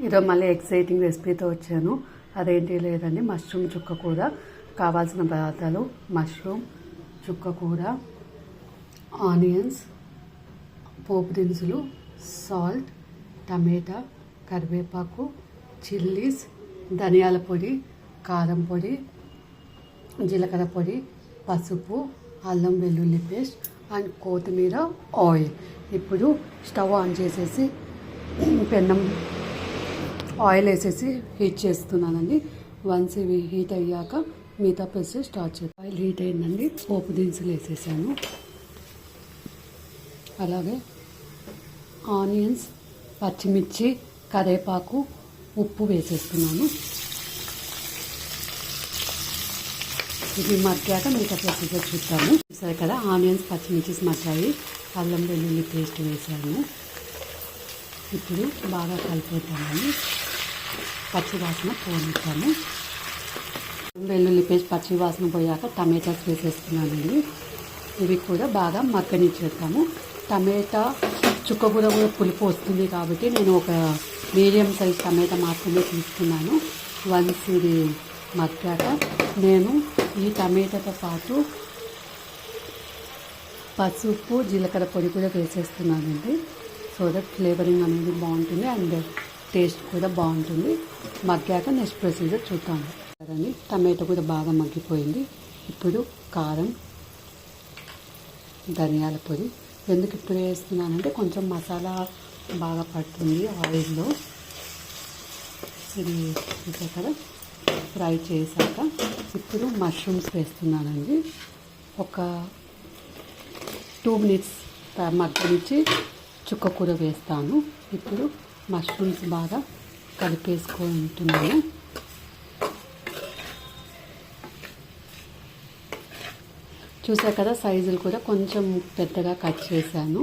ఈరోజు మళ్ళీ ఎక్సైటింగ్ రెసిపీతో వచ్చాను. అదేంటి లేదండి, మష్రూమ్ చుక్క కూర. కావాల్సిన పదార్థాలు: మష్రూమ్, చుక్క కూర, ఆనియన్స్, పోపు దినుసులు, సాల్ట్, టమాటా, కరివేపాకు, చిల్లీస్, ధనియాల పొడి, కారం పొడి, జీలకర్ర పొడి, పసుపు, అల్లం వెల్లుల్లి పేస్ట్ అండ్ కొత్తిమీర, ఆయిల్. ఇప్పుడు స్టవ్ ఆన్ చేసేసి పెన్నం ఆయిల్ వేసేసి హీట్ చేస్తున్నానండి. వన్స్ ఇవి హీట్ అయ్యాక మిగతా ప్రాసెస్ స్టార్ట్ చేస్తాను. ఆయిల్ హీట్ అయిందండి, పోపు దినుసులు వేసేసాను. అలాగే ఆనియన్స్, పచ్చిమిర్చి, కరివేపాకు, ఉప్పు వేసేస్తున్నాను. ఇది మగ్గాక మిగతా ప్రాసెస్ చూస్తాము. సరే కదా, ఆనియన్స్ పచ్చిమిర్చి మగ్గాయి. అల్లం వెల్లుల్లి పేస్ట్ వేసాను. ఇప్పుడు బాగా కలిపేద్దామండి. పచ్చి వాసన పోనిద్దాము. వెల్లుల్లి పేస్ట్ పచ్చి వాసన పోయాక టమాటాస్ వేసేస్తున్నానండి. ఇవి కూడా బాగా మగ్గనిచ్చేద్దాము. టమాటా చుక్క కూర కూడా పులుపు వస్తుంది కాబట్టి నేను ఒక మీడియం సైజ్ టమాటా మాత్రమే తీసుకున్నాను. వన్స్ ఇది మగ్గాక నేను ఈ టమాటాతో పాటు పసుపు, జీలకర్ర పొడి కూడా వేసేస్తున్నానండి. సో దట్ ఫ్లేవరింగ్ అనేది బాగుంటుంది అండ్ టేస్ట్ కూడా బాగుంటుంది. మగ్గాక నెక్స్ట్ ప్రొసీజర్ చూద్దాము. కదండి, టమాటో కూడా బాగా మగ్గిపోయింది. ఇప్పుడు కారం, ధనియాల పొడి. ఎందుకు ఇప్పుడు వేస్తున్నానంటే కొంచెం మసాలా బాగా పడుతుంది ఆయిల్లో. ఇది ఇంకా కదా ఫ్రై చేశాక ఇప్పుడు మష్రూమ్స్ వేస్తున్నానండి. ఒక 2 minutes మగ్గనిచ్చి చుక్క కూర వేస్తాను. ఇప్పుడు మష్రూమ్స్ బాగా కలిపేసుకుంటున్నాను. చూసారు కదా, సైజులు కూడా కొంచెం పెద్దగా కట్ చేశాను.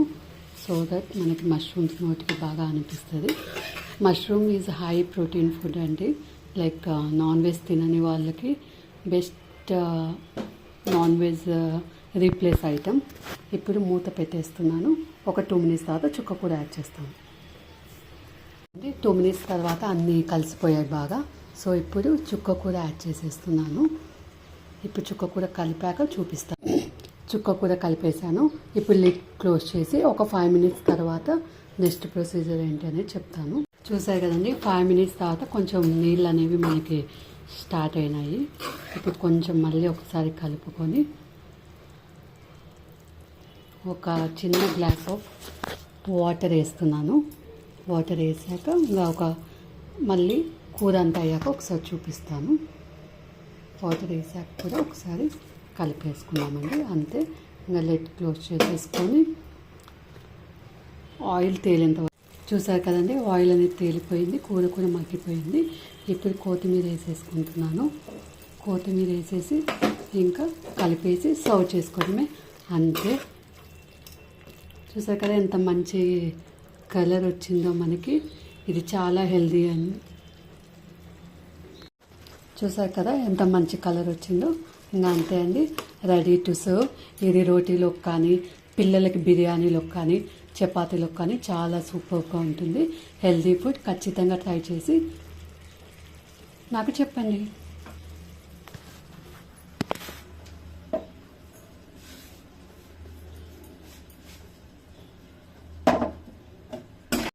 సో దట్ మనకి మష్రూమ్స్ నోటికి బాగా అనిపిస్తుంది. Mushroom is high protein food అండి. లైక్ నాన్ వెజ్ తినని వాళ్ళకి best non veg replace item. ఇప్పుడు మూత పెట్టేస్తున్నాను. ఒక 2 minutes తర్వాత చుక్క కూర యాడ్ చేస్తాను. 2 minutes తర్వాత అన్నీ కలిసిపోయాయి బాగా. సో ఇప్పుడు చుక్క కూర యాడ్ చేసేస్తున్నాను. ఇప్పుడు చుక్క కూర కలిపాక చూపిస్తాను. చుక్క కూర కలిపేసాను. ఇప్పుడు లిడ్ క్లోజ్ చేసి ఒక 5 minutes తర్వాత నెక్స్ట్ ప్రొసీజర్ ఏంటి అనేది చెప్తాను. చూసారు కదండి, 5 minutes తర్వాత కొంచెం నీళ్ళు అనేవి మనకి స్టార్ట్ అయినాయి. ఇప్పుడు కొంచెం మళ్ళీ ఒకసారి కలుపుకొని ఒక చిన్న గ్లాస్ ఆఫ్ వాటర్ వేస్తున్నాను. వాటర్ వేసాక ఇంకా మళ్ళీ కూర అంతా అయ్యాక ఒకసారి చూపిస్తాను. వాటర్ వేసాక కూడా ఒకసారి కలిపేసుకున్నామండి. అంతే, ఇంకా లెట్ క్లోజ్ చేసేసుకొని ఆయిల్ తేలేంత. చూసారు కదండి, ఆయిల్ అనేది తేలిపోయింది, కూర కూడా మగ్గిపోయింది. ఇప్పుడు కొత్తిమీర వేసేసుకుంటున్నాను. కొత్తిమీర వేసేసి ఇంకా కలిపేసి సర్వ్ చేసుకోవడమే, అంతే. చూసారు కదా ఎంత మంచి కలర్ వచ్చిందో మనకి. ఇది చాలా హెల్దీ అండి. చూసారు కదా ఎంత మంచి కలర్ వచ్చిందో. ఇంకా అంతే అండి, రెడీ టు సర్వ్. ఇది రోటీలోకి కానీ, పిల్లలకి బిర్యానీలోకి కానీ, చపాతీలోకి కానీ చాలా సూపర్గా ఉంటుంది. Healthy food. ఖచ్చితంగా ట్రై చేసి నాకు చెప్పండి.